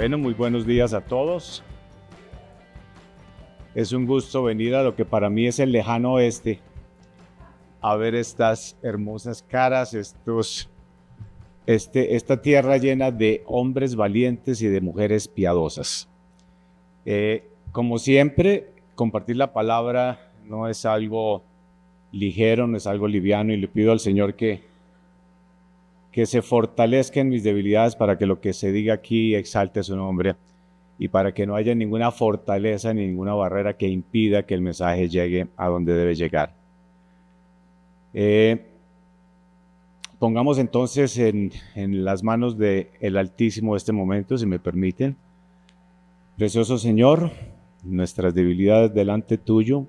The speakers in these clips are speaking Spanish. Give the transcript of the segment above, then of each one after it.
Bueno, muy buenos días a todos. Es un gusto venir a lo que para mí es el lejano oeste, a ver estas hermosas caras, esta tierra llena de hombres valientes y de mujeres piadosas. Como siempre, compartir la palabra no es algo ligero, no es algo liviano, y le pido al Señor que se fortalezca en mis debilidades para que lo que se diga aquí exalte su nombre y para que no haya ninguna fortaleza ni ninguna barrera que impida que el mensaje llegue a donde debe llegar. Pongamos entonces en las manos del Altísimo este momento, si me permiten. Precioso Señor, nuestras debilidades delante tuyo,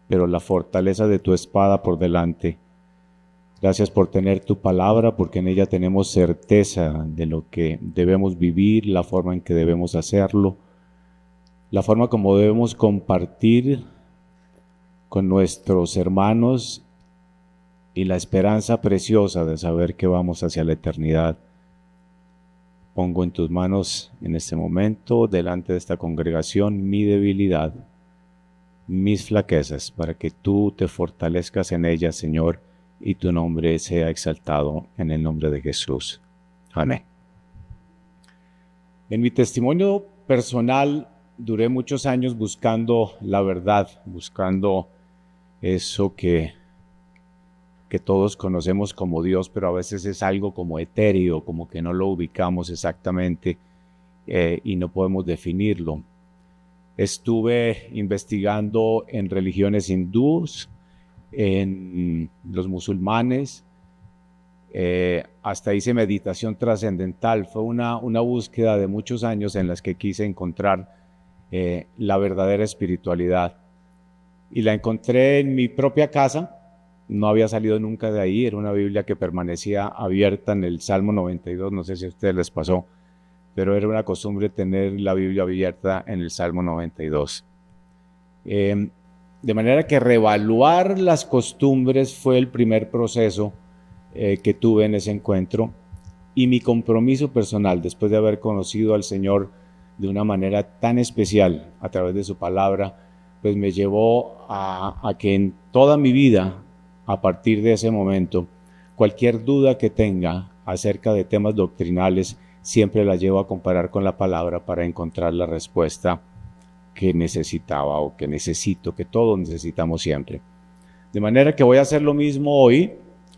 pero la fortaleza de tu espada por delante. Gracias por tener tu palabra, porque en ella tenemos certeza de lo que debemos vivir, la forma en que debemos hacerlo, la forma como debemos compartir con nuestros hermanos y la esperanza preciosa de saber que vamos hacia la eternidad. Pongo en tus manos en este momento, delante de esta congregación, mi debilidad, mis flaquezas, para que tú te fortalezcas en ellas, Señor, y tu nombre sea exaltado en el nombre de Jesús. Amén. En mi testimonio personal, duré muchos años buscando la verdad, buscando eso que todos conocemos como Dios, pero a veces es algo como etéreo, como que no lo ubicamos exactamente y no podemos definirlo. Estuve investigando en religiones hindúes, en los musulmanes, hasta hice meditación trascendental. Fue una búsqueda de muchos años en las que quise encontrar la verdadera espiritualidad, y la encontré en mi propia casa. No había salido nunca de ahí. Era una Biblia que permanecía abierta en el Salmo 92, no sé si a ustedes les pasó, pero era una costumbre tener la Biblia abierta en el Salmo 92. De manera que reevaluar las costumbres fue el primer proceso que tuve en ese encuentro, y mi compromiso personal, después de haber conocido al Señor de una manera tan especial a través de su palabra, pues me llevó a que en toda mi vida, a partir de ese momento, cualquier duda que tenga acerca de temas doctrinales, siempre la llevo a comparar con la palabra para encontrar la respuesta que necesitaba o que necesito, que todos necesitamos siempre. De manera que voy a hacer lo mismo hoy.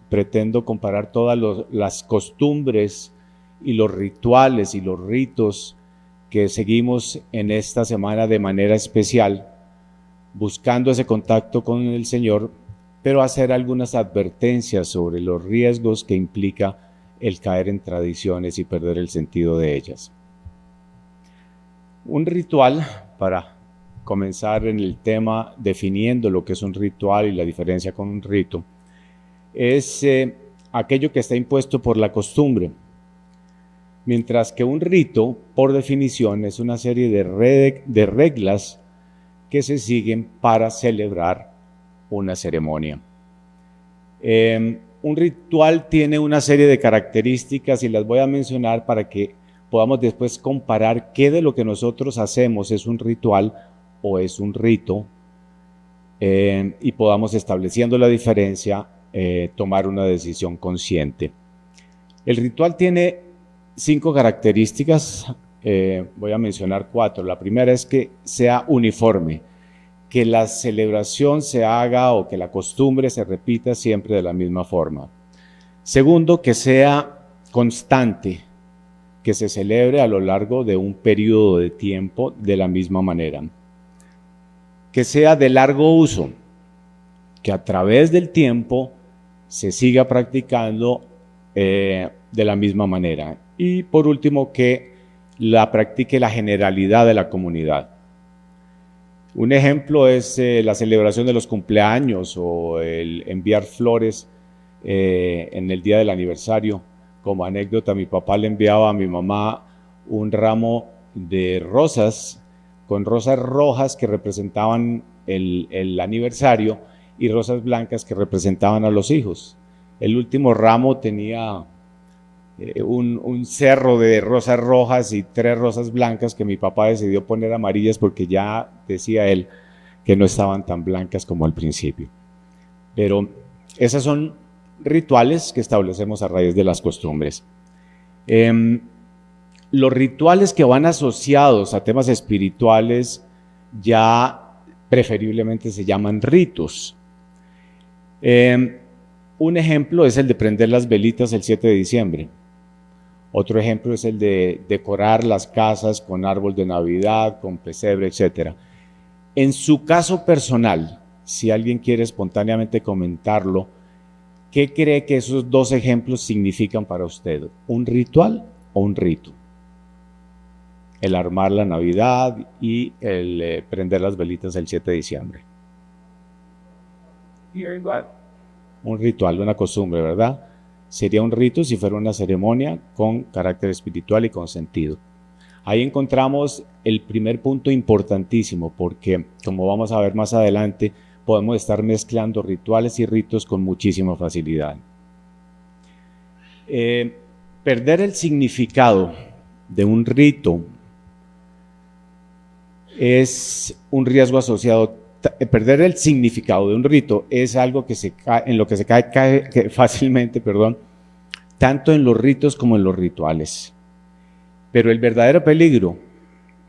Pretendo comparar todas las costumbres y los rituales y los ritos que seguimos en esta semana de manera especial, buscando ese contacto con el Señor, pero hacer algunas advertencias sobre los riesgos que implica el caer en tradiciones y perder el sentido de ellas. Un ritual, para comenzar en el tema definiendo lo que es un ritual y la diferencia con un rito, es aquello que está impuesto por la costumbre, mientras que un rito, por definición, es una serie de reglas que se siguen para celebrar una ceremonia. Un ritual tiene una serie de características y las voy a mencionar para que podamos después comparar qué de lo que nosotros hacemos es un ritual o es un rito, y podamos, estableciendo la diferencia, tomar una decisión consciente. El ritual tiene 5 características, voy a mencionar 4. La primera es que sea uniforme, que la celebración se haga o que la costumbre se repita siempre de la misma forma. Segundo, que sea constante, que se celebre a lo largo de un periodo de tiempo de la misma manera. Que sea de largo uso, que a través del tiempo se siga practicando de la misma manera. Y por último, que la practique la generalidad de la comunidad. Un ejemplo es la celebración de los cumpleaños o el enviar flores en el día del aniversario. Como anécdota, mi papá le enviaba a mi mamá un ramo de rosas, con rosas rojas que representaban el aniversario y rosas blancas que representaban a los hijos. El último ramo tenía un cerro de rosas rojas y 3 rosas blancas que mi papá decidió poner amarillas porque ya decía él que no estaban tan blancas como al principio. Pero esos son rituales que establecemos a raíz de las costumbres. Los rituales que van asociados a temas espirituales ya preferiblemente se llaman ritos. Un ejemplo es el de prender las velitas el 7 de diciembre. Otro ejemplo es el de decorar las casas con árbol de Navidad, con pesebre, etc. En su caso personal, si alguien quiere espontáneamente comentarlo, ¿qué cree que esos 2 ejemplos significan para usted? ¿Un ritual o un rito? El armar la Navidad y el prender las velitas el 7 de diciembre. Un ritual, una costumbre, ¿verdad? Sería un rito si fuera una ceremonia con carácter espiritual y con sentido. Ahí encontramos el primer punto importantísimo, porque como vamos a ver más adelante, podemos estar mezclando rituales y ritos con muchísima facilidad. Perder el significado de un rito es un riesgo asociado. Perder el significado de un rito es algo que en lo que se cae fácilmente, tanto en los ritos como en los rituales. Pero el verdadero peligro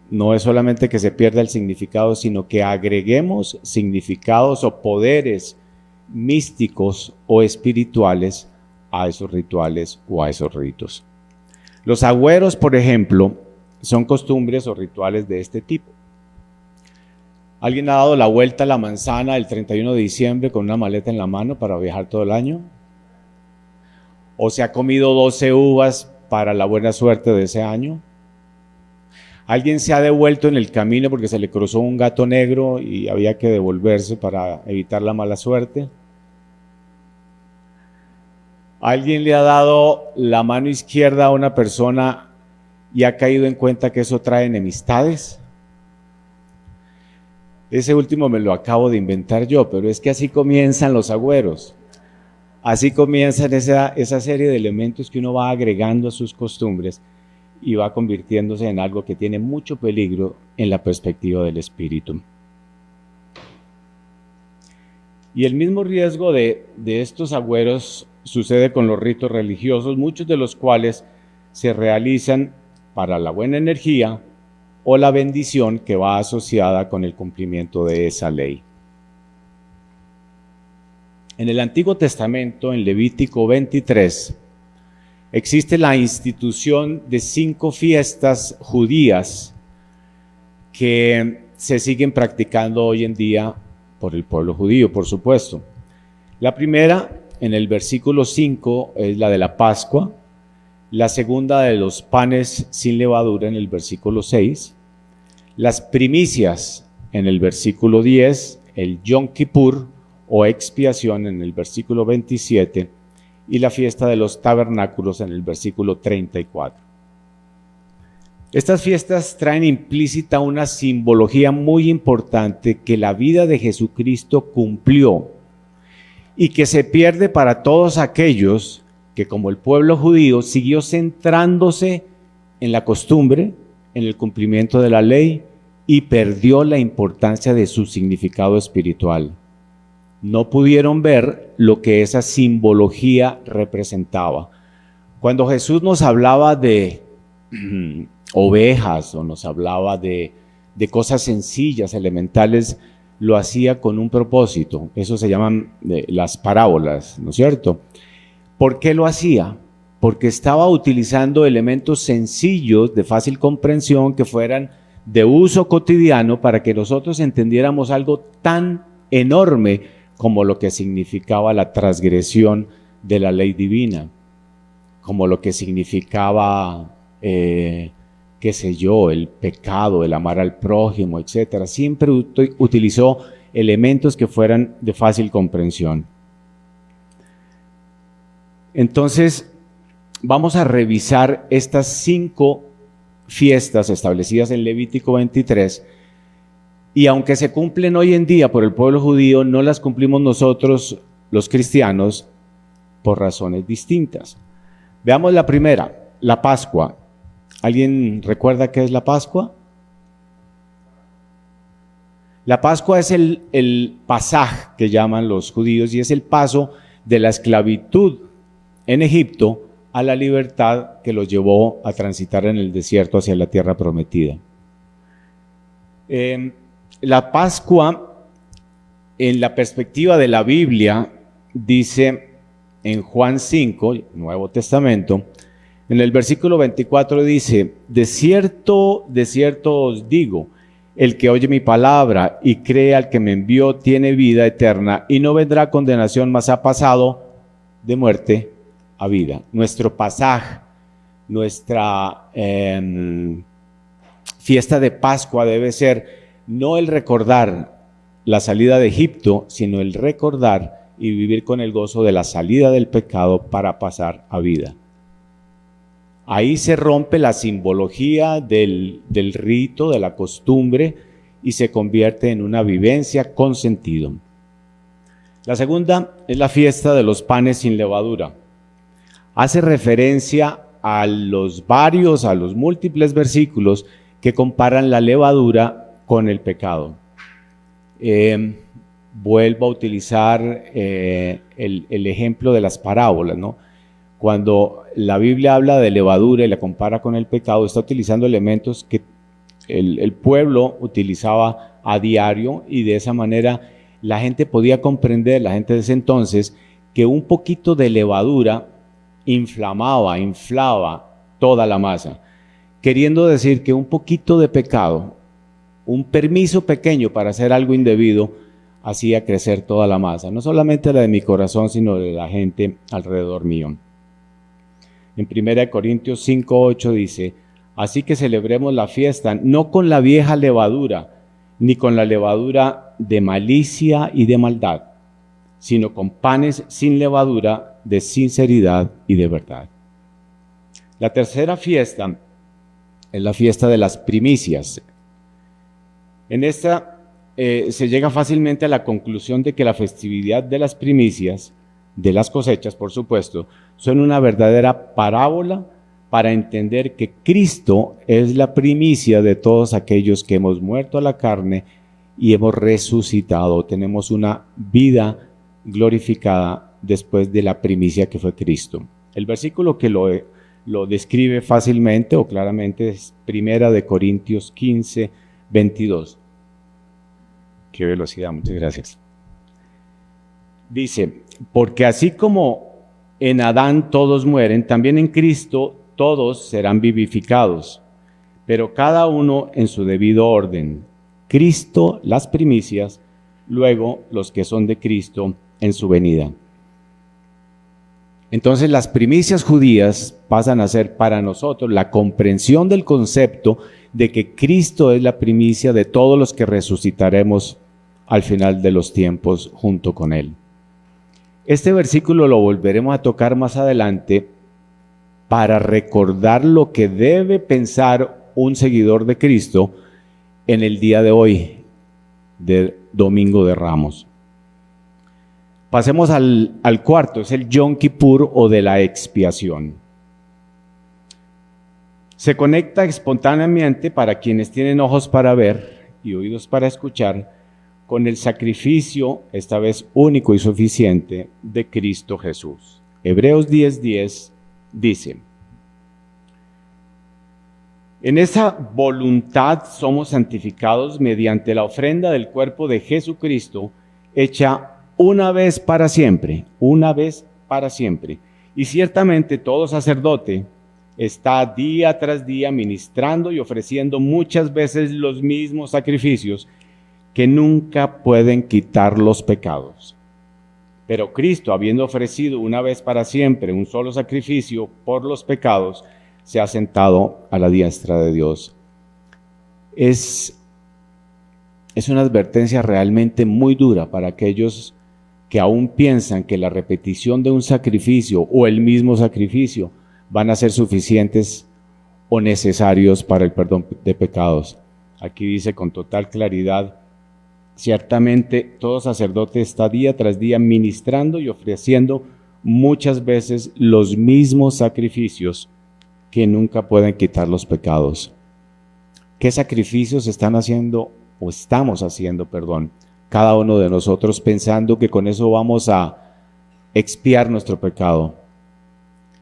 no es solamente que se pierda el significado, sino que agreguemos significados o poderes místicos o espirituales a esos rituales o a esos ritos. Los agüeros, por ejemplo, son costumbres o rituales de este tipo. ¿Alguien ha dado la vuelta a la manzana el 31 de diciembre con una maleta en la mano para viajar todo el año? ¿O se ha comido 12 uvas para la buena suerte de ese año? ¿Alguien se ha devuelto en el camino porque se le cruzó un gato negro y había que devolverse para evitar la mala suerte? ¿Alguien le ha dado la mano izquierda a una persona y ha caído en cuenta que eso trae enemistades? Ese último me lo acabo de inventar yo, pero es que así comienzan los agüeros. Así comienzan esa serie de elementos que uno va agregando a sus costumbres y va convirtiéndose en algo que tiene mucho peligro en la perspectiva del espíritu. Y el mismo riesgo de estos agüeros sucede con los ritos religiosos, muchos de los cuales se realizan para la buena energía o la bendición que va asociada con el cumplimiento de esa ley. En el Antiguo Testamento, en Levítico 23, existe la institución de 5 fiestas judías que se siguen practicando hoy en día por el pueblo judío, por supuesto. La primera, en el versículo 5, es la de la Pascua. La segunda, de los panes sin levadura, en el versículo 6. Las primicias, en el versículo 10. El Yom Kippur, o expiación, en el versículo 27. Y la fiesta de los tabernáculos, en el versículo 34. Estas fiestas traen implícita una simbología muy importante que la vida de Jesucristo cumplió y que se pierde para todos aquellos que, como el pueblo judío, siguió centrándose en la costumbre, en el cumplimiento de la ley, y perdió la importancia de su significado espiritual. No pudieron ver lo que esa simbología representaba. Cuando Jesús nos hablaba de ovejas o nos hablaba de cosas sencillas, elementales, lo hacía con un propósito. Eso se llaman las parábolas, ¿no es cierto? ¿Por qué lo hacía? Porque estaba utilizando elementos sencillos, de fácil comprensión, que fueran de uso cotidiano para que nosotros entendiéramos algo tan enorme como lo que significaba la transgresión de la ley divina, como lo que significaba, qué sé yo, el pecado, el amar al prójimo, etc. Siempre utilizó elementos que fueran de fácil comprensión. Entonces, vamos a revisar estas 5 fiestas establecidas en Levítico 23, y aunque se cumplen hoy en día por el pueblo judío, no las cumplimos nosotros, los cristianos, por razones distintas. Veamos la primera, la Pascua. ¿Alguien recuerda qué es la Pascua? La Pascua es el pasaje que llaman los judíos y es el paso de la esclavitud en Egipto a la libertad que los llevó a transitar en el desierto hacia la tierra prometida. La Pascua, en la perspectiva de la Biblia, dice en Juan 5, Nuevo Testamento, en el versículo 24 dice: de cierto os digo, el que oye mi palabra y cree al que me envió tiene vida eterna y no vendrá condenación, mas ha pasado de muerte a vida. Nuestro pasaje, nuestra fiesta de Pascua debe ser no el recordar la salida de Egipto, sino el recordar y vivir con el gozo de la salida del pecado para pasar a vida. Ahí se rompe la simbología del rito, de la costumbre, y se convierte en una vivencia con sentido. La segunda es la fiesta de los panes sin levadura. Hace referencia a los múltiples versículos que comparan la levadura con el pecado. Vuelvo a utilizar el ejemplo de las parábolas, ¿no? Cuando la Biblia habla de levadura y la compara con el pecado, está utilizando elementos que el pueblo utilizaba a diario, y de esa manera la gente podía comprender, la gente de ese entonces, que un poquito de levadura inflaba toda la masa, queriendo decir que un poquito de pecado, un permiso pequeño para hacer algo indebido, hacía crecer toda la masa, no solamente la de mi corazón, sino de la gente alrededor mío. En 1 Corintios 5:8 dice: así que celebremos la fiesta no con la vieja levadura, ni con la levadura de malicia y de maldad, sino con panes sin levadura de sinceridad y de verdad. La tercera fiesta es la fiesta de las primicias. En esta se llega fácilmente a la conclusión de que la festividad de las primicias, de las cosechas, por supuesto, son una verdadera parábola para entender que Cristo es la primicia de todos aquellos que hemos muerto a la carne y hemos resucitado. Tenemos una vida glorificada después de la primicia que fue Cristo. El versículo que lo describe fácilmente o claramente es 1 Corintios 15, 22. Qué velocidad, muchas gracias. Dice: porque así como en Adán todos mueren, también en Cristo todos serán vivificados, pero cada uno en su debido orden. Cristo las primicias, luego los que son de Cristo en su venida. Entonces las primicias judías pasan a ser para nosotros la comprensión del concepto de que Cristo es la primicia de todos los que resucitaremos al final de los tiempos junto con Él. Este versículo lo volveremos a tocar más adelante para recordar lo que debe pensar un seguidor de Cristo en el día de hoy, de Domingo de Ramos. Pasemos al cuarto, es el Yom Kippur o de la expiación. Se conecta espontáneamente, para quienes tienen ojos para ver y oídos para escuchar, con el sacrificio, esta vez único y suficiente, de Cristo Jesús. Hebreos 10:10 dice: en esa voluntad somos santificados mediante la ofrenda del cuerpo de Jesucristo, hecha una vez para siempre. Y ciertamente todo sacerdote está día tras día ministrando y ofreciendo muchas veces los mismos sacrificios que nunca pueden quitar los pecados. Pero Cristo, habiendo ofrecido una vez para siempre un solo sacrificio por los pecados, se ha sentado a la diestra de Dios. Es una advertencia realmente muy dura para aquellos que aún piensan que la repetición de un sacrificio o el mismo sacrificio van a ser suficientes o necesarios para el perdón de pecados. Aquí dice con total claridad: ciertamente todo sacerdote está día tras día ministrando y ofreciendo muchas veces los mismos sacrificios que nunca pueden quitar los pecados. ¿Qué sacrificios están haciendo o estamos haciendo, cada uno de nosotros pensando que con eso vamos a expiar nuestro pecado?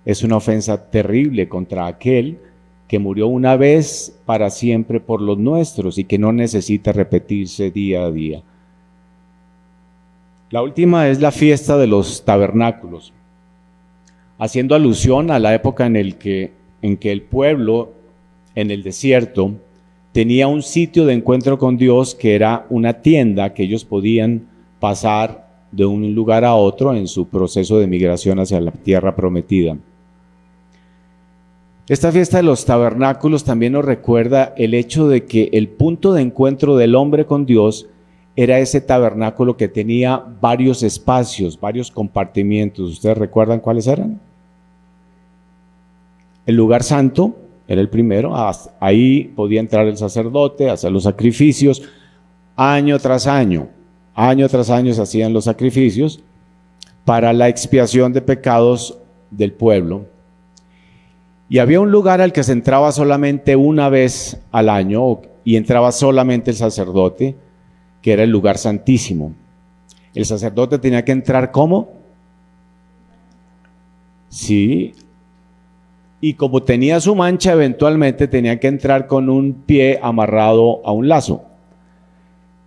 Es una ofensa terrible contra aquel que murió una vez para siempre por los nuestros y que no necesita repetirse día a día. La última es la fiesta de los tabernáculos, haciendo alusión a la época en que el pueblo en el desierto tenía un sitio de encuentro con Dios que era una tienda que ellos podían pasar de un lugar a otro en su proceso de migración hacia la tierra prometida. Esta fiesta de los tabernáculos también nos recuerda el hecho de que el punto de encuentro del hombre con Dios era ese tabernáculo que tenía varios espacios, varios compartimientos. ¿Ustedes recuerdan cuáles eran? El lugar santo era el primero, ahí podía entrar el sacerdote, hacer los sacrificios, año tras año se hacían los sacrificios para la expiación de pecados del pueblo. Y había un lugar al que se entraba solamente una vez al año y entraba solamente el sacerdote, que era el lugar santísimo. El sacerdote tenía que entrar ¿cómo? Sí. Y como tenía su mancha, eventualmente tenía que entrar con un pie amarrado a un lazo.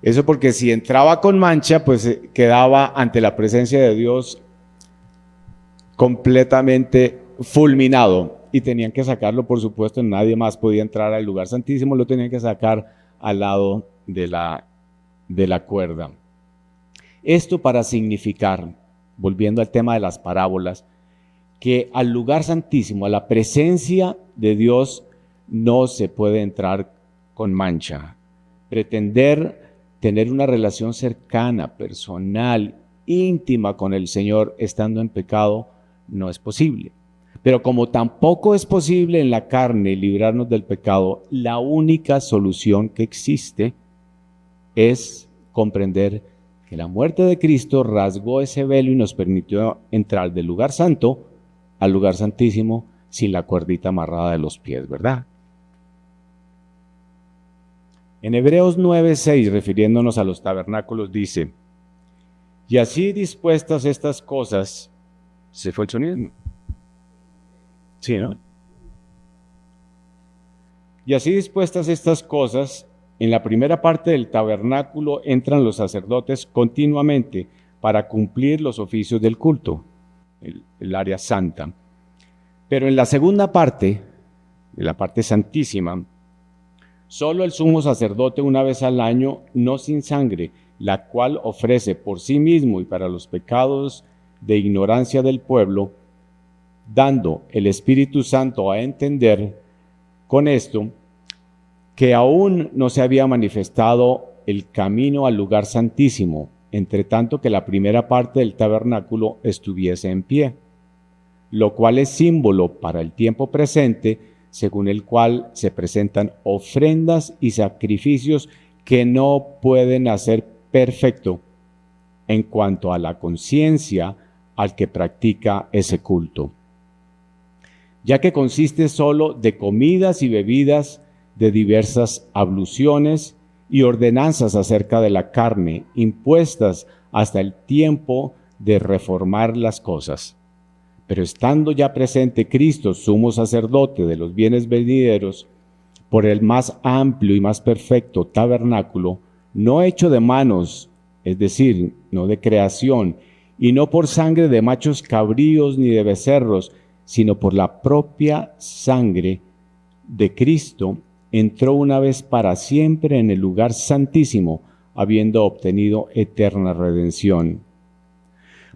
Eso porque si entraba con mancha, pues quedaba ante la presencia de Dios completamente fulminado. Y tenían que sacarlo, por supuesto, nadie más podía entrar al lugar santísimo, lo tenían que sacar al lado de la cuerda. Esto para significar, volviendo al tema de las parábolas, que al lugar santísimo, a la presencia de Dios, no se puede entrar con mancha. Pretender tener una relación cercana, personal, íntima con el Señor estando en pecado no es posible. Pero como tampoco es posible en la carne librarnos del pecado, la única solución que existe es comprender que la muerte de Cristo rasgó ese velo y nos permitió entrar del lugar santo al lugar santísimo sin la cuerdita amarrada de los pies, ¿verdad? En Hebreos 9:6, refiriéndonos a los tabernáculos, dice: y así dispuestas estas cosas, ¿se fue el sonido? Sí, ¿no? Y así dispuestas estas cosas, en la primera parte del tabernáculo entran los sacerdotes continuamente para cumplir los oficios del culto, el área santa. Pero en la segunda parte, de la parte santísima, solo el sumo sacerdote una vez al año, no sin sangre, la cual ofrece por sí mismo y para los pecados de ignorancia del pueblo, dando el Espíritu Santo a entender con esto que aún no se había manifestado el camino al lugar santísimo, entre tanto que la primera parte del tabernáculo estuviese en pie, lo cual es símbolo para el tiempo presente, según el cual se presentan ofrendas y sacrificios que no pueden hacer perfecto en cuanto a la conciencia al que practica ese culto, ya que consiste solo de comidas y bebidas, de diversas abluciones y ordenanzas acerca de la carne, impuestas hasta el tiempo de reformar las cosas. Pero estando ya presente Cristo, sumo sacerdote de los bienes venideros, por el más amplio y más perfecto tabernáculo, no hecho de manos, es decir, no de creación, y no por sangre de machos cabríos ni de becerros, sino por la propia sangre de Cristo, entró una vez para siempre en el lugar santísimo, habiendo obtenido eterna redención.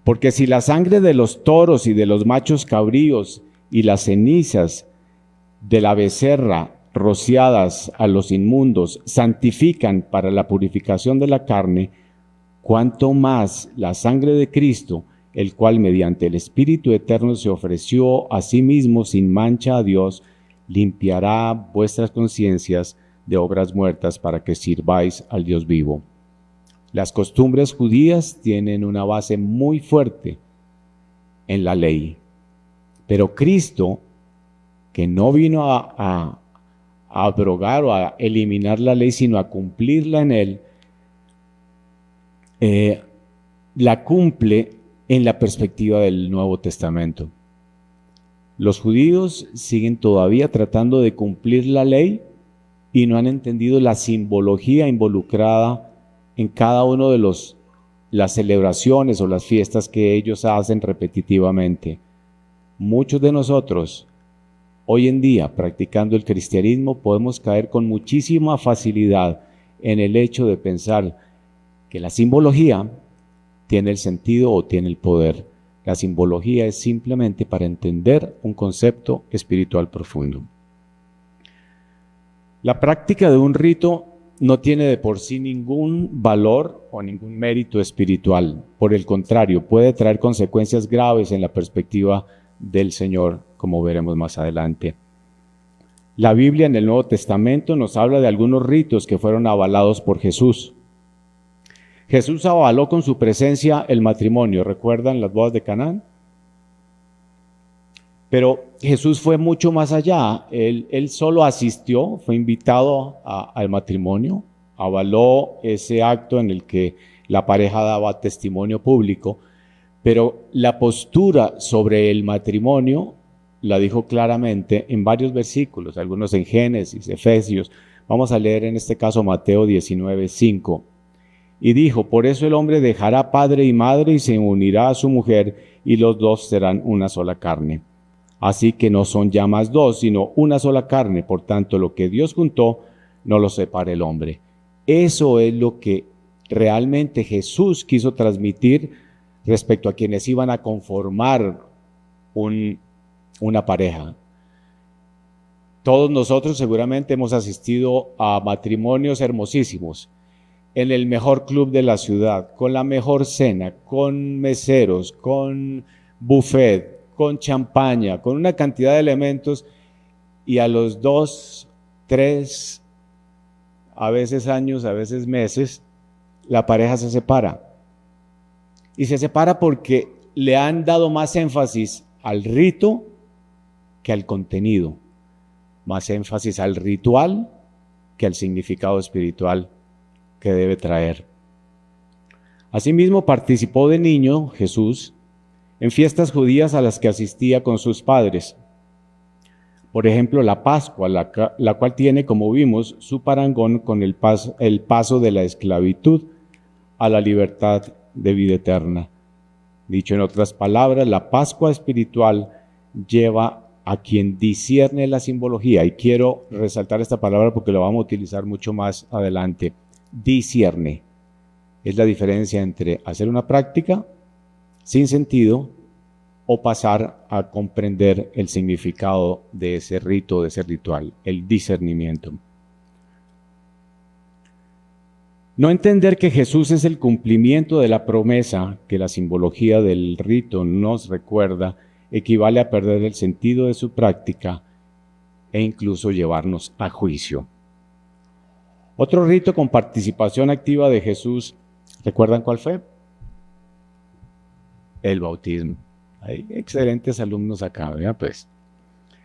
Porque si la sangre de los toros y de los machos cabríos y las cenizas de la becerra rociadas a los inmundos santifican para la purificación de la carne, cuánto más la sangre de Cristo, el cual mediante el Espíritu Eterno se ofreció a sí mismo sin mancha a Dios, limpiará vuestras conciencias de obras muertas para que sirváis al Dios vivo. Las costumbres judías tienen una base muy fuerte en la ley. Pero Cristo, que no vino a abrogar o a eliminar la ley, sino a cumplirla en él, la cumple en la perspectiva del Nuevo Testamento. Los judíos siguen todavía tratando de cumplir la ley y no han entendido la simbología involucrada en cada uno de las celebraciones o las fiestas que ellos hacen repetitivamente. Muchos de nosotros, hoy en día, practicando el cristianismo, podemos caer con muchísima facilidad en el hecho de pensar que la simbología tiene el sentido o tiene el poder. La simbología es simplemente para entender un concepto espiritual profundo. La práctica de un rito no tiene de por sí ningún valor o ningún mérito espiritual. Por el contrario, puede traer consecuencias graves en la perspectiva del Señor, como veremos más adelante. La Biblia en el Nuevo Testamento nos habla de algunos ritos que fueron avalados por Jesús. Jesús avaló con su presencia el matrimonio. ¿Recuerdan las bodas de Canaán? Pero Jesús fue mucho más allá. Él solo asistió, fue invitado al matrimonio, avaló ese acto en el que la pareja daba testimonio público, pero la postura sobre el matrimonio la dijo claramente en varios versículos, algunos en Génesis, Efesios. Vamos a leer en este caso Mateo 19:5. Y dijo: por eso el hombre dejará padre y madre y se unirá a su mujer, y los dos serán una sola carne. Así que no son ya más dos, sino una sola carne. Por tanto, lo que Dios juntó, no lo separe el hombre. Eso es lo que realmente Jesús quiso transmitir respecto a quienes iban a conformar una pareja. Todos nosotros seguramente hemos asistido a matrimonios hermosísimos, en el mejor club de la ciudad, con la mejor cena, con meseros, con buffet, con champaña, con una cantidad de elementos, y a los 2, 3, a veces años, a veces meses, la pareja se separa. Y se separa porque le han dado más énfasis al rito que al contenido, más énfasis al ritual que al significado espiritual que debe traer. Asimismo, participó de niño Jesús en fiestas judías a las que asistía con sus padres. Por ejemplo, la Pascua, la cual tiene, como vimos, su parangón con el paso de la esclavitud a la libertad de vida eterna. Dicho en otras palabras, la Pascua espiritual lleva a quien discierne la simbología, y quiero resaltar esta palabra porque la vamos a utilizar mucho más adelante. Discierne es la diferencia entre hacer una práctica sin sentido o pasar a comprender el significado de ese rito, de ese ritual, el discernimiento. No entender que Jesús es el cumplimiento de la promesa que la simbología del rito nos recuerda equivale a perder el sentido de su práctica e incluso llevarnos a juicio. Otro rito con participación activa de Jesús, ¿recuerdan cuál fue? El bautismo. Hay excelentes alumnos acá, ¿verdad? Pues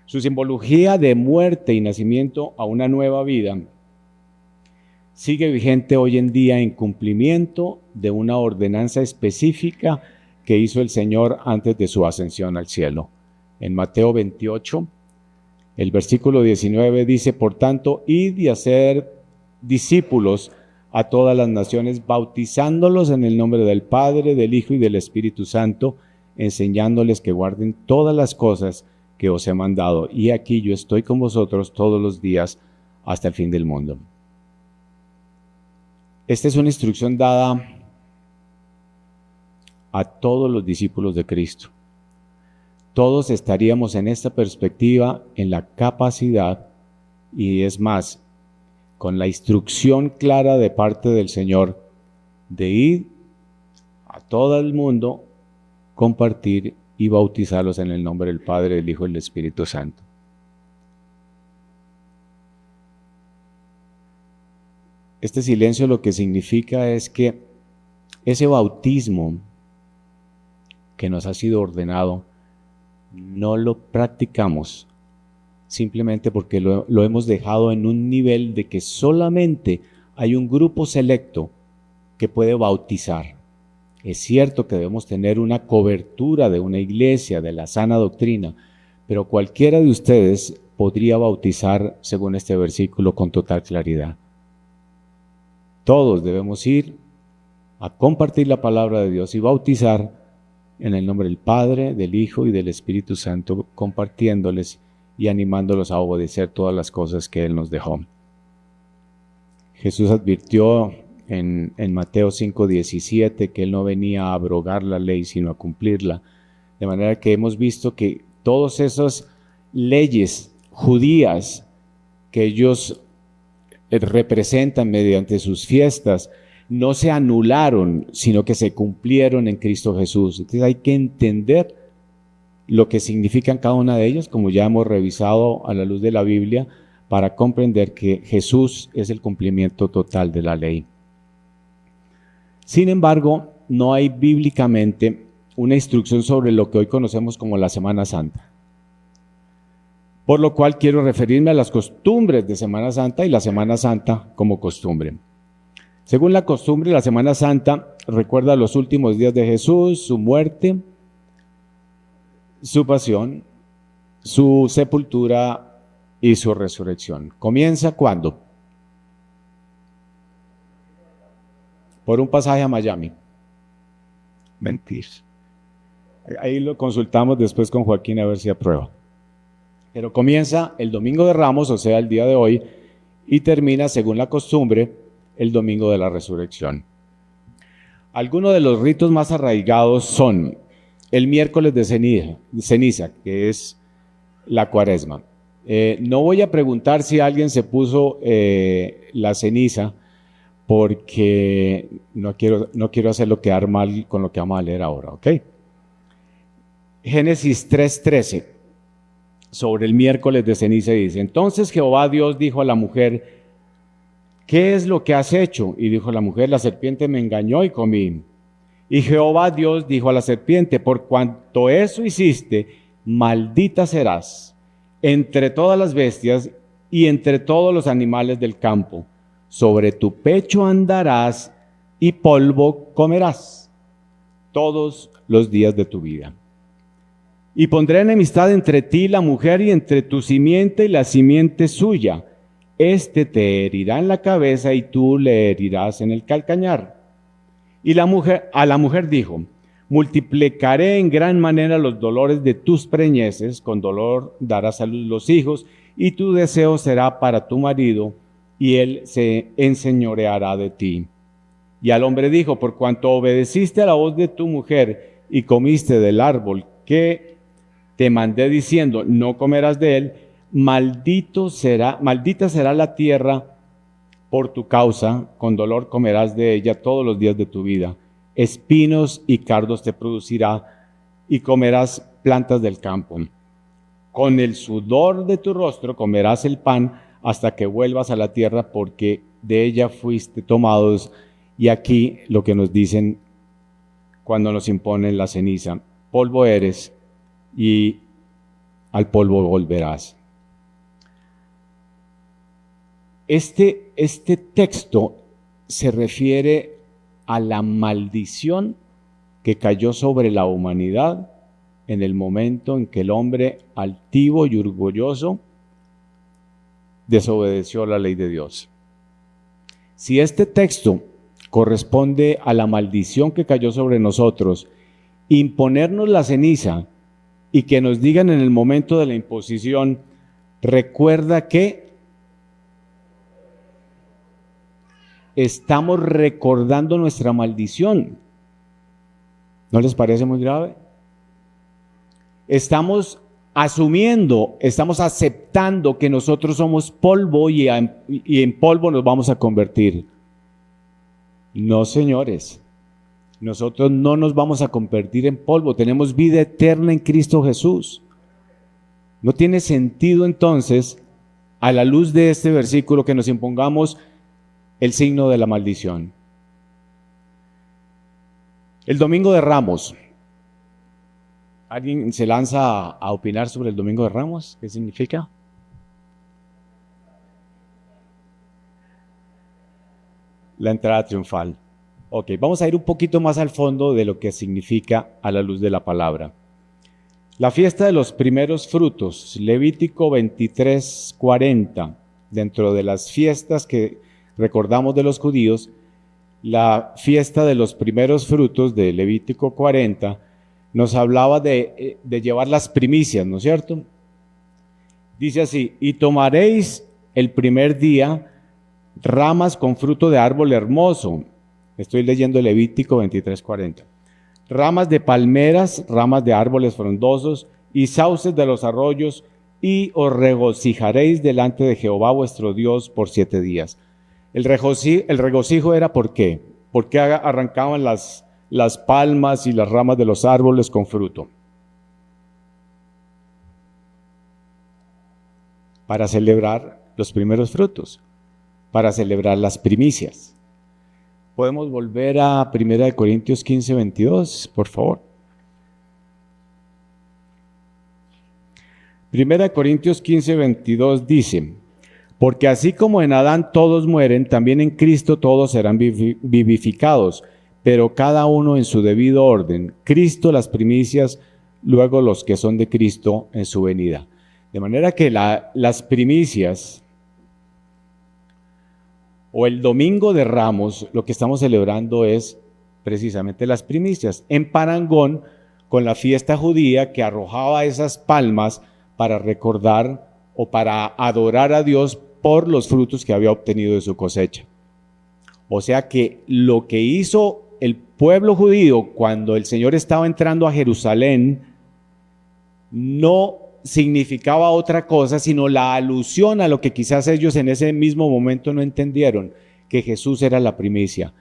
su simbología de muerte y nacimiento a una nueva vida sigue vigente hoy en día en cumplimiento de una ordenanza específica que hizo el Señor antes de su ascensión al cielo. En Mateo 28, el versículo 19 dice: por tanto, id y hacer discípulos a todas las naciones, bautizándolos en el nombre del Padre, del Hijo y del Espíritu Santo, enseñándoles que guarden todas las cosas que os he mandado. Y aquí yo estoy con vosotros todos los días hasta el fin del mundo. Esta es una instrucción dada a todos los discípulos de Cristo. Todos estaríamos en esta perspectiva en la capacidad, y es más, con la instrucción clara de parte del Señor de ir a todo el mundo, compartir y bautizarlos en el nombre del Padre, del Hijo y del Espíritu Santo. Este silencio lo que significa es que ese bautismo que nos ha sido ordenado, no lo practicamos simplemente porque lo hemos dejado en un nivel de que solamente hay un grupo selecto que puede bautizar. Es cierto que debemos tener una cobertura de una iglesia, de la sana doctrina, pero cualquiera de ustedes podría bautizar según este versículo con total claridad. Todos debemos ir a compartir la palabra de Dios y bautizar en el nombre del Padre, del Hijo y del Espíritu Santo, compartiéndoles y animándolos a obedecer todas las cosas que Él nos dejó. Jesús advirtió en Mateo 5:17 que Él no venía a abrogar la ley, sino a cumplirla. De manera que hemos visto que todas esas leyes judías que ellos representan mediante sus fiestas, no se anularon, sino que se cumplieron en Cristo Jesús. Entonces hay que entender lo que significan cada una de ellas, como ya hemos revisado a la luz de la Biblia, para comprender que Jesús es el cumplimiento total de la ley. Sin embargo, no hay bíblicamente una instrucción sobre lo que hoy conocemos como la Semana Santa. Por lo cual quiero referirme a las costumbres de Semana Santa y la Semana Santa como costumbre. Según la costumbre, la Semana Santa recuerda los últimos días de Jesús, su muerte, su pasión, su sepultura y su resurrección. ¿Comienza cuándo? Por un pasaje a Miami. Mentir. Ahí lo consultamos después con Joaquín a ver si aprueba. Pero comienza el Domingo de Ramos, o sea, el día de hoy, y termina, según la costumbre, el Domingo de la Resurrección. Algunos de los ritos más arraigados son el miércoles de ceniza, que es la Cuaresma. No voy a preguntar si alguien se puso la ceniza, porque no quiero hacerlo quedar mal con lo que vamos a leer ahora, ¿ok? Génesis 3:13, sobre el miércoles de ceniza, dice: entonces Jehová Dios dijo a la mujer: ¿qué es lo que has hecho? Y dijo la mujer: la serpiente me engañó y comí. Y Jehová Dios dijo a la serpiente: por cuanto eso hiciste, maldita serás entre todas las bestias y entre todos los animales del campo. Sobre tu pecho andarás y polvo comerás todos los días de tu vida. Y pondré enemistad entre ti y la mujer, y entre tu simiente y la simiente suya. Este te herirá en la cabeza y tú le herirás en el calcañar. Y a la mujer dijo: multiplicaré en gran manera los dolores de tus preñeces, con dolor darás a luz los hijos, y tu deseo será para tu marido, y él se enseñoreará de ti. Y al hombre dijo: por cuanto obedeciste a la voz de tu mujer y comiste del árbol que te mandé diciendo: no comerás de él, maldita será la tierra por tu causa, con dolor comerás de ella todos los días de tu vida. Espinos y cardos te producirá, y comerás plantas del campo. Con el sudor de tu rostro comerás el pan hasta que vuelvas a la tierra, porque de ella fuiste tomados. Y aquí lo que nos dicen cuando nos imponen la ceniza: polvo eres y al polvo volverás. Este texto se refiere a la maldición que cayó sobre la humanidad en el momento en que el hombre altivo y orgulloso desobedeció la ley de Dios. Si este texto corresponde a la maldición que cayó sobre nosotros, imponernos la ceniza y que nos digan en el momento de la imposición: recuerda que estamos recordando nuestra maldición. ¿No les parece muy grave? Estamos asumiendo, estamos aceptando que nosotros somos polvo y en polvo nos vamos a convertir. No, señores, nosotros no nos vamos a convertir en polvo, tenemos vida eterna en Cristo Jesús. No tiene sentido entonces, a la luz de este versículo, que nos impongamos el signo de la maldición. El Domingo de Ramos ¿Alguien se lanza a opinar sobre el Domingo de Ramos? ¿Qué significa? La entrada triunfal. Ok, vamos a ir un poquito más al fondo de lo que significa a la luz de la palabra. La fiesta de los primeros frutos, Levítico 23:40, dentro de las fiestas que recordamos de los judíos, la fiesta de los primeros frutos de Levítico 40 nos hablaba de llevar las primicias, ¿no es cierto? Dice así: y tomaréis el primer día ramas con fruto de árbol hermoso. Estoy leyendo Levítico 23:40. Ramas de palmeras, ramas de árboles frondosos y sauces de los arroyos, y os regocijaréis delante de Jehová vuestro Dios por 7 días. El regocijo era ¿por qué? Porque arrancaban las palmas y las ramas de los árboles con fruto. Para celebrar los primeros frutos, para celebrar las primicias. Podemos volver a 1 Corintios 15:22, por favor. 1 Corintios 15:22 dice: porque así como en Adán todos mueren, también en Cristo todos serán vivificados, pero cada uno en su debido orden. Cristo las primicias, luego los que son de Cristo en su venida. De manera que las primicias, o el Domingo de Ramos, lo que estamos celebrando es precisamente las primicias, en parangón con la fiesta judía que arrojaba esas palmas para recordar o para adorar a Dios por los frutos que había obtenido de su cosecha. O sea que lo que hizo el pueblo judío cuando el Señor estaba entrando a Jerusalén no significaba otra cosa, sino la alusión a lo que quizás ellos en ese mismo momento no entendieron, que Jesús era la primicia.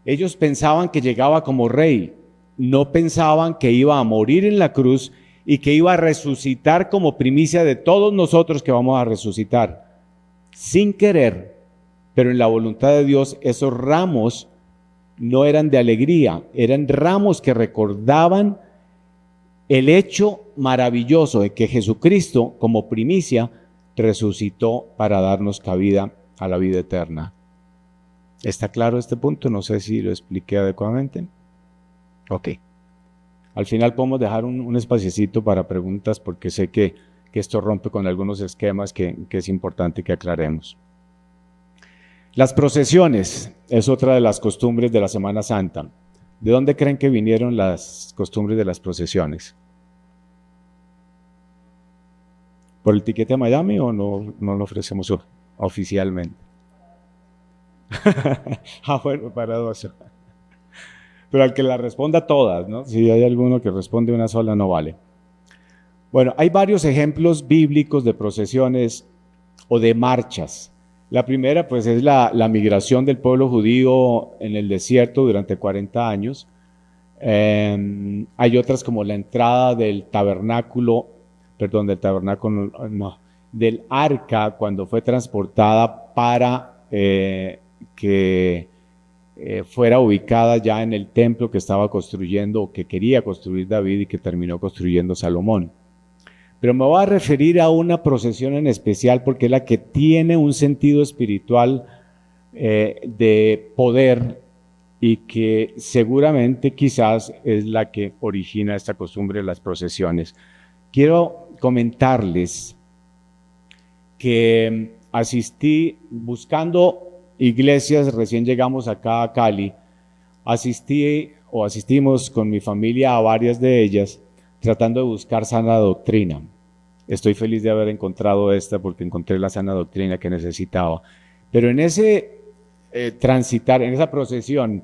Ellos pensaban que llegaba como rey, no pensaban que iba a morir en la cruz y que iba a resucitar como primicia de todos nosotros que vamos a resucitar. Sin querer, pero en la voluntad de Dios, esos ramos no eran de alegría, eran ramos que recordaban el hecho maravilloso de que Jesucristo, como primicia, resucitó para darnos cabida a la vida eterna. ¿Está claro este punto? No sé si lo expliqué adecuadamente. Ok. Al final podemos dejar un espaciecito para preguntas, porque sé que esto rompe con algunos esquemas que es importante que aclaremos. Las procesiones es otra de las costumbres de la Semana Santa. ¿De dónde creen que vinieron las costumbres de las procesiones? ¿Por el tiquete a Miami o no lo ofrecemos oficialmente? Bueno, paradoso. Pero al que la responda todas, ¿no? Si hay alguno que responde una sola, no vale. Bueno, hay varios ejemplos bíblicos de procesiones o de marchas. La primera, pues, es la migración del pueblo judío en el desierto durante 40 años. Hay otras como la entrada del del arca cuando fue transportada para que fuera ubicada ya en el templo que estaba construyendo o que quería construir David y que terminó construyendo Salomón. Pero me voy a referir a una procesión en especial porque es la que tiene un sentido espiritual de poder y que seguramente quizás es la que origina esta costumbre de las procesiones. Quiero comentarles que asistí buscando iglesias, recién llegamos acá a Cali, asistimos con mi familia a varias de ellas, tratando de buscar sana doctrina. Estoy feliz de haber encontrado esta porque encontré la sana doctrina que necesitaba. Pero en ese transitar, en esa procesión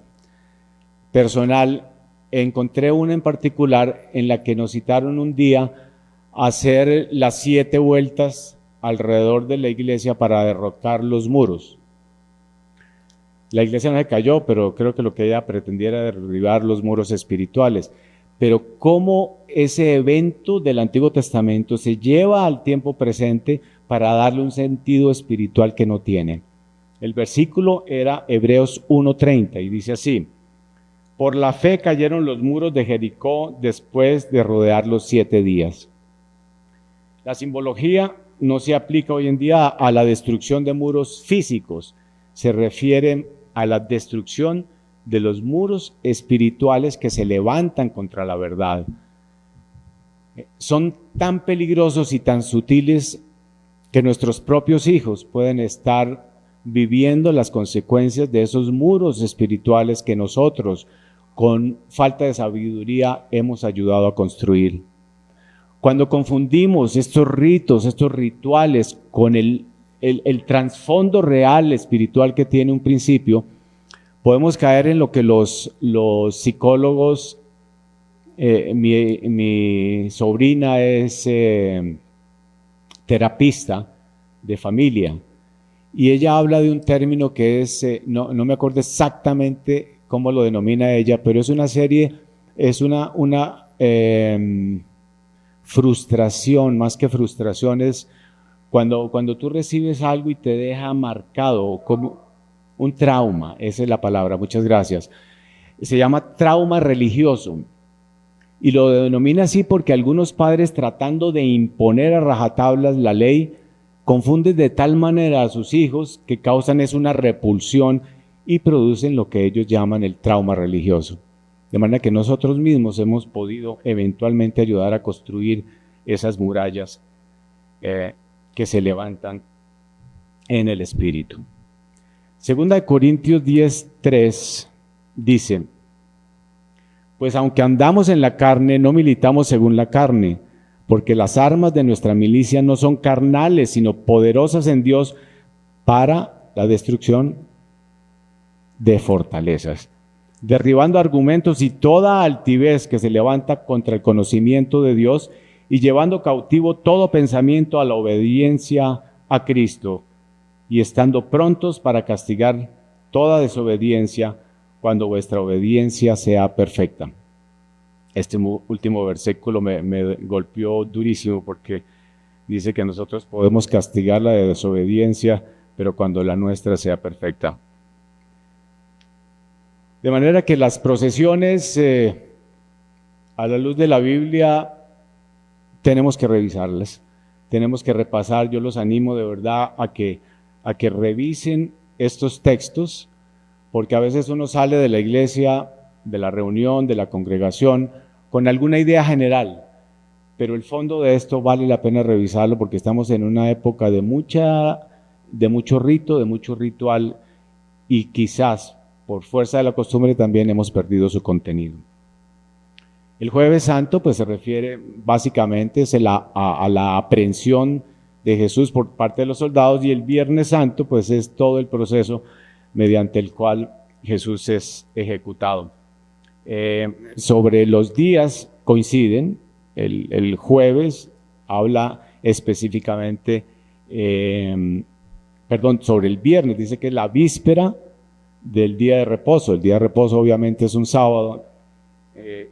personal, encontré una en particular en la que nos citaron un día a hacer las 7 vueltas alrededor de la iglesia para derrocar los muros. La iglesia no se cayó, pero creo que lo que ella pretendía era derribar los muros espirituales. Pero cómo ese evento del Antiguo Testamento se lleva al tiempo presente para darle un sentido espiritual que no tiene. El versículo era Hebreos 1:30 y dice así: Por la fe cayeron los muros de Jericó después de rodearlos 7 días. La simbología no se aplica hoy en día a la destrucción de muros físicos, se refiere a la destrucción de los muros espirituales que se levantan contra la verdad. Son tan peligrosos y tan sutiles que nuestros propios hijos pueden estar viviendo las consecuencias de esos muros espirituales que nosotros, con falta de sabiduría, hemos ayudado a construir. Cuando confundimos estos ritos, estos rituales con el trasfondo real espiritual que tiene un principio, podemos caer en lo que los psicólogos, mi sobrina es terapista de familia, y ella habla de un término que es, no me acuerdo exactamente cómo lo denomina ella, pero es una serie, es una frustración, más que frustración, es cuando tú recibes algo y te deja marcado, como un trauma, esa es la palabra, muchas gracias. Se llama trauma religioso, y lo denomina así porque algunos padres, tratando de imponer a rajatablas la ley, confunden de tal manera a sus hijos que causan una repulsión y producen lo que ellos llaman el trauma religioso. De manera que nosotros mismos hemos podido eventualmente ayudar a construir esas murallas que se levantan en el espíritu. Segunda de Corintios 10:3 dice: pues aunque andamos en la carne, no militamos según la carne, porque las armas de nuestra milicia no son carnales, sino poderosas en Dios para la destrucción de fortalezas, derribando argumentos y toda altivez que se levanta contra el conocimiento de Dios, y llevando cautivo todo pensamiento a la obediencia a Cristo, y estando prontos para castigar toda desobediencia cuando vuestra obediencia sea perfecta. Este último versículo me golpeó durísimo, porque dice que nosotros podemos castigar la desobediencia, pero cuando la nuestra sea perfecta. De manera que las procesiones, a la luz de la Biblia, tenemos que revisarlas, tenemos que repasar. Yo los animo de verdad a que revisen estos textos, porque a veces uno sale de la iglesia, de la reunión, de la congregación, con alguna idea general, pero el fondo de esto vale la pena revisarlo, porque estamos en una época de mucho rito, de mucho ritual, y quizás por fuerza de la costumbre también hemos perdido su contenido. El Jueves Santo pues se refiere básicamente a la aprehensión de Jesús por parte de los soldados, y el Viernes Santo pues es todo el proceso mediante el cual Jesús es ejecutado. Sobre los días coinciden. El jueves habla específicamente, sobre el viernes, dice que es la víspera del día de reposo. El día de reposo obviamente es un sábado,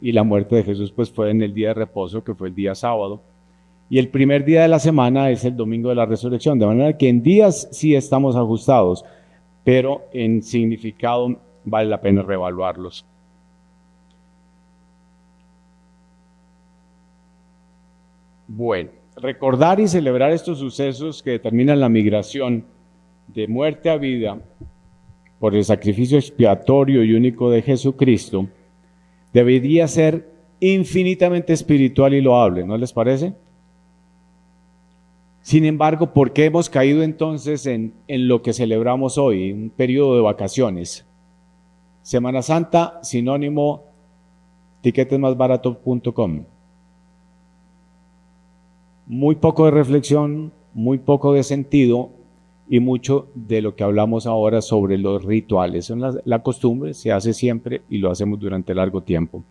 y la muerte de Jesús pues fue en el día de reposo, que fue el día sábado, y el primer día de la semana es el domingo de la resurrección, de manera que en días sí estamos ajustados, pero en significado vale la pena reevaluarlos. Bueno, recordar y celebrar estos sucesos que determinan la migración de muerte a vida por el sacrificio expiatorio y único de Jesucristo debería ser infinitamente espiritual y loable, ¿no les parece? Sin embargo, ¿por qué hemos caído entonces en lo que celebramos hoy, un periodo de vacaciones? Semana Santa, sinónimo, tiquetesmasbarato.com. Muy poco de reflexión, muy poco de sentido, y mucho de lo que hablamos ahora sobre los rituales. Son la costumbre, se hace siempre y lo hacemos durante largo tiempo.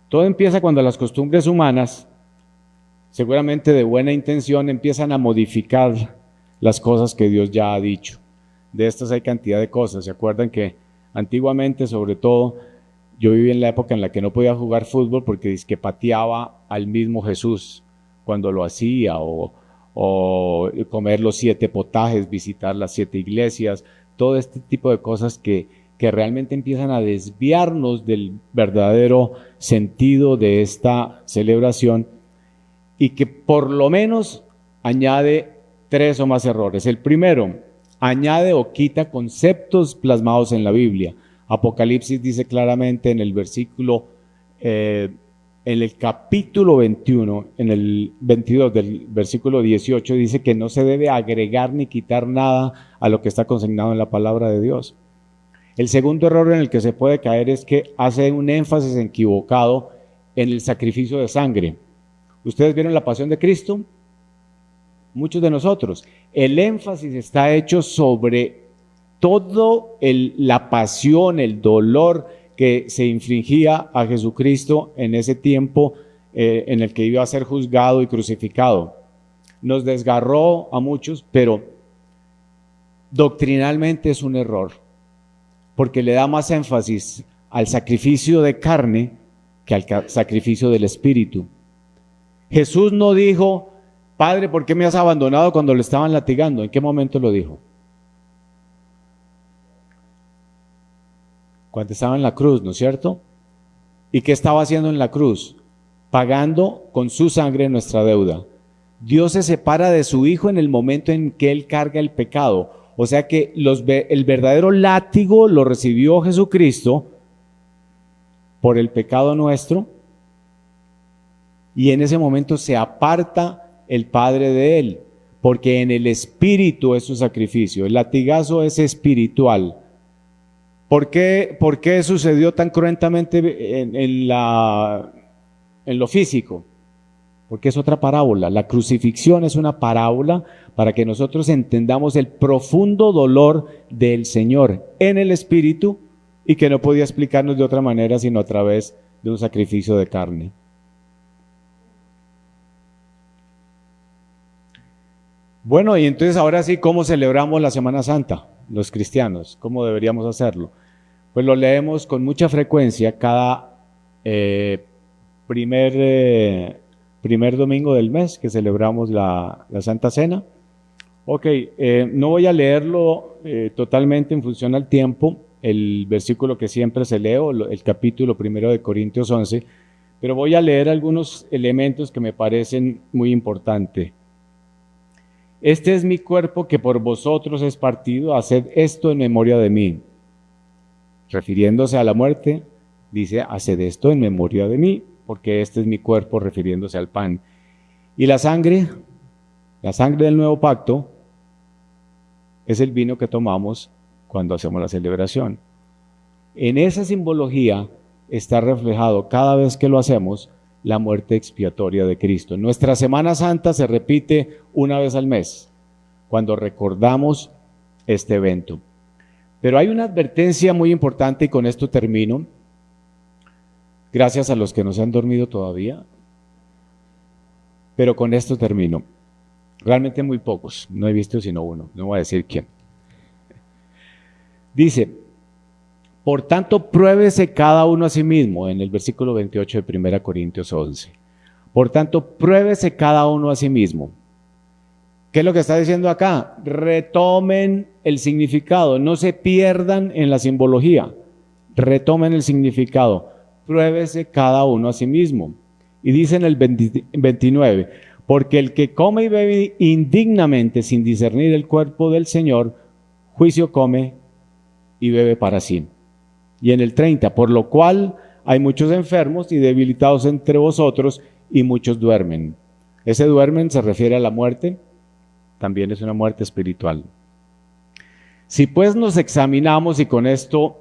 Todo empieza cuando las costumbres humanas, seguramente de buena intención, empiezan a modificar las cosas que Dios ya ha dicho. De estas hay cantidad de cosas. ¿Se acuerdan que antiguamente, sobre todo, yo viví en la época en la que no podía jugar fútbol porque dizque pateaba al mismo Jesús cuando lo hacía, o comer los 7 potajes, visitar las 7 iglesias, todo este tipo de cosas que que realmente empiezan a desviarnos del verdadero sentido de esta celebración y que por lo menos añade 3 o más errores. El primero, añade o quita conceptos plasmados en la Biblia. Apocalipsis dice claramente en el versículo, en el capítulo 21, en el 22 del versículo 18, dice que no se debe agregar ni quitar nada a lo que está consignado en la palabra de Dios. El segundo error en el que se puede caer es que hace un énfasis equivocado en el sacrificio de sangre. ¿Ustedes vieron la pasión de Cristo? Muchos de nosotros. El énfasis está hecho sobre todo la pasión, el dolor que se infligía a Jesucristo en ese tiempo en el que iba a ser juzgado y crucificado. Nos desgarró a muchos, pero doctrinalmente es un error, porque le da más énfasis al sacrificio de carne que al sacrificio del espíritu. Jesús no dijo, Padre, ¿por qué me has abandonado cuando le estaban latigando? ¿En qué momento lo dijo? Cuando estaba en la cruz, ¿no es cierto? ¿Y qué estaba haciendo en la cruz? Pagando con su sangre nuestra deuda. Dios se separa de su Hijo en el momento en que Él carga el pecado. O sea que el verdadero látigo lo recibió Jesucristo por el pecado nuestro, y en ese momento se aparta el Padre de Él, porque en el espíritu es su sacrificio. El latigazo es espiritual. ¿Por qué sucedió tan cruentamente en lo físico? Porque es otra parábola. La crucifixión es una parábola para que nosotros entendamos el profundo dolor del Señor en el espíritu, y que no podía explicarnos de otra manera sino a través de un sacrificio de carne. Bueno, y entonces ahora sí, ¿cómo celebramos la Semana Santa los cristianos? ¿Cómo deberíamos hacerlo? Pues lo leemos con mucha frecuencia cada primer domingo del mes que celebramos la Santa Cena. Ok, no voy a leerlo totalmente en función al tiempo, el versículo que siempre se leo, el capítulo 1 de Corintios 11, pero voy a leer algunos elementos que me parecen muy importantes. Este es mi cuerpo que por vosotros es partido, haced esto en memoria de mí. Refiriéndose a la muerte, dice, haced esto en memoria de mí, porque este es mi cuerpo, refiriéndose al pan. Y la sangre del nuevo pacto, es el vino que tomamos cuando hacemos la celebración. En esa simbología está reflejado cada vez que lo hacemos la muerte expiatoria de Cristo. Nuestra Semana Santa se repite una vez al mes, cuando recordamos este evento. Pero hay una advertencia muy importante, y con esto termino. Gracias a los que no se han dormido todavía, pero con esto termino. Realmente muy pocos, no he visto sino uno, no voy a decir quién. Dice, por tanto, pruébese cada uno a sí mismo, en el versículo 28 de 1 Corintios 11. Por tanto, pruébese cada uno a sí mismo. ¿Qué es lo que está diciendo acá? Retomen el significado, no se pierdan en la simbología. Retomen el significado, pruébese cada uno a sí mismo. Y dice en el 29, porque el que come y bebe indignamente sin discernir el cuerpo del Señor, juicio come y bebe para sí. Y en el 30, por lo cual hay muchos enfermos y debilitados entre vosotros, y muchos duermen. Ese duermen se refiere a la muerte, también es una muerte espiritual. Si pues nos examinamos, y con esto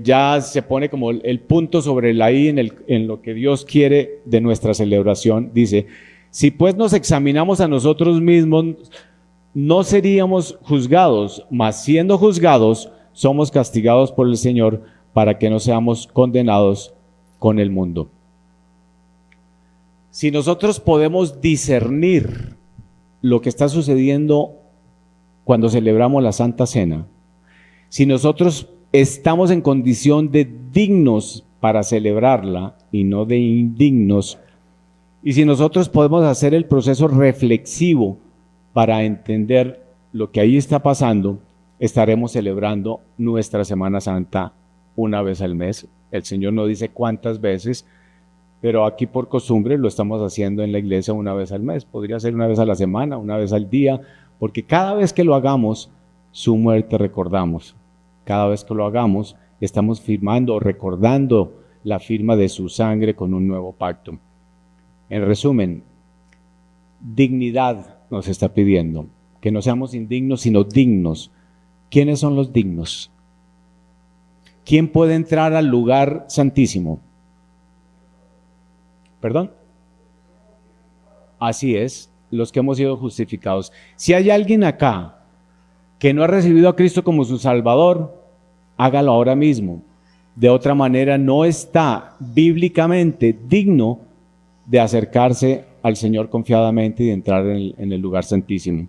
ya se pone como el punto sobre la i en lo que Dios quiere de nuestra celebración, dice, si pues nos examinamos a nosotros mismos, no seríamos juzgados, mas siendo juzgados, somos castigados por el Señor para que no seamos condenados con el mundo. Si nosotros podemos discernir lo que está sucediendo cuando celebramos la Santa Cena, si nosotros estamos en condición de dignos para celebrarla y no de indignos, y si nosotros podemos hacer el proceso reflexivo para entender lo que ahí está pasando, estaremos celebrando nuestra Semana Santa una vez al mes. El Señor no dice cuántas veces, pero aquí por costumbre lo estamos haciendo en la iglesia una vez al mes. Podría ser una vez a la semana, una vez al día, porque cada vez que lo hagamos, su muerte recordamos. Cada vez que lo hagamos, estamos firmando o recordando la firma de su sangre con un nuevo pacto. En resumen, dignidad nos está pidiendo, que no seamos indignos, sino dignos. ¿Quiénes son los dignos? ¿Quién puede entrar al lugar santísimo? ¿Perdón? Así es, los que hemos sido justificados. Si hay alguien acá que no ha recibido a Cristo como su Salvador, hágalo ahora mismo. De otra manera, no está bíblicamente digno de acercarse al Señor confiadamente y de entrar en el lugar santísimo.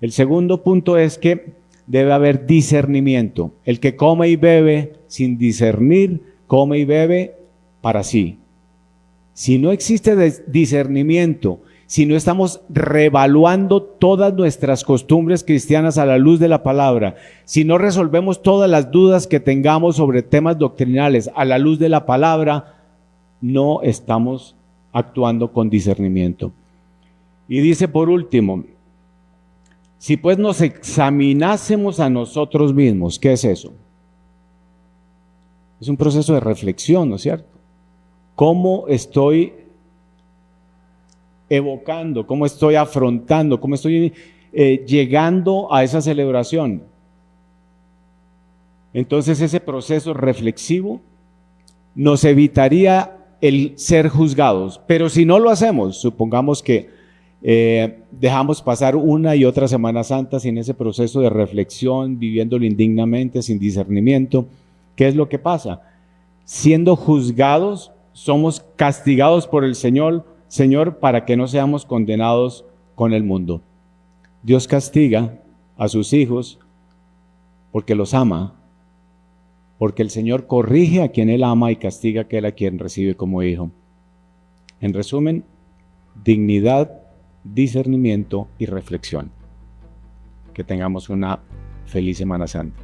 El segundo punto es que debe haber discernimiento. El que come y bebe sin discernir, come y bebe para sí. Si no existe discernimiento, si no estamos reevaluando todas nuestras costumbres cristianas a la luz de la palabra, si no resolvemos todas las dudas que tengamos sobre temas doctrinales a la luz de la palabra, no estamos actuando con discernimiento. Y dice por último, si pues nos examinásemos a nosotros mismos, ¿qué es eso? Es un proceso de reflexión, ¿no es cierto? ¿Cómo estoy evocando, cómo estoy afrontando, cómo estoy llegando a esa celebración? Entonces ese proceso reflexivo nos evitaría el ser juzgados, pero si no lo hacemos, supongamos que dejamos pasar una y otra Semana Santa sin ese proceso de reflexión, viviéndolo indignamente, sin discernimiento, ¿qué es lo que pasa? Siendo juzgados, somos castigados por el Señor, para que no seamos condenados con el mundo. Dios castiga a sus hijos porque los ama, porque el Señor corrige a quien Él ama y castiga a aquel a quien recibe como hijo. En resumen, dignidad, discernimiento y reflexión. Que tengamos una feliz Semana Santa.